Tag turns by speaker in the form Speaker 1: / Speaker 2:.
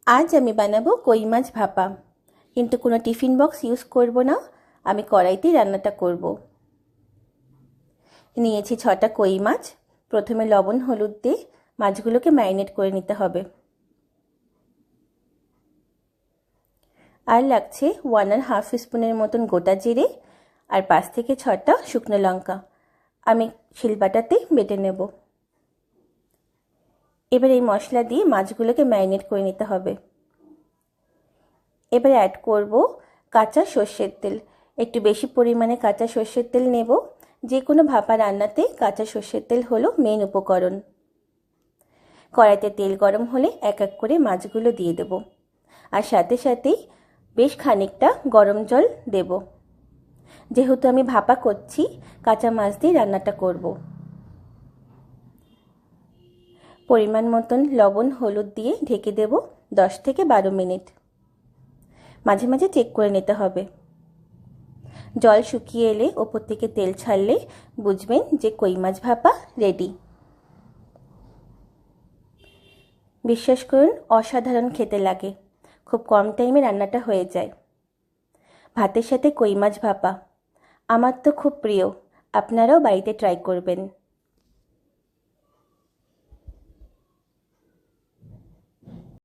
Speaker 1: আজ আমি বানাবো কই মাছ ভাপা, কিন্তু কোনো টিফিন বক্স ইউজ করব না। আমি কড়াইতেই রান্নাটা করব। নিয়েছি 6টা কই মাছ। প্রথমে লবণ হলুদ দিয়ে মাছগুলোকে ম্যারিনেট করে নিতে হবে। আর লাগছে 1.5 স্পুনের মতন গোটা জিরে আর 5 থেকে 6টা শুকনো লঙ্কা। আমি শিলবাটাতে বেটে নেব। এবার এই মশলা দিয়ে মাছগুলোকে ম্যারিনেট করে নিতে হবে। এবার অ্যাড করব কাঁচা সর্ষের তেল। একটু বেশি পরিমাণে কাঁচা সর্ষের তেল নেব। যে কোনো ভাপা রান্নাতে কাঁচা সর্ষের তেল হলো মেন উপকরণ। কড়াইতে তেল গরম হলে এক এক করে মাছগুলো দিয়ে দেব, আর সাথে সাথেই বেশ খানিকটা গরম জল দেব। যেহেতু আমি ভাপা করছি, কাঁচা মাছ দিয়ে রান্নাটা করব। পরিমাণ মতন লবণ হলুদ দিয়ে ঢেকে দেব 10 থেকে 12 মিনিট। মাঝে মাঝে চেক করে নিতে হবে। জল শুকিয়ে এলে ওপর থেকে তেল ছাড়লে বুঝবেন যে কই মাছ ভাপা রেডি। বিশ্বাস করুন, অসাধারণ খেতে লাগে। খুব কম টাইমে রান্নাটা হয়ে যায়। ভাতের সাথে কই মাছ ভাপা আমার তো খুব প্রিয়। আপনারাও বাড়িতে ট্রাই করবেন।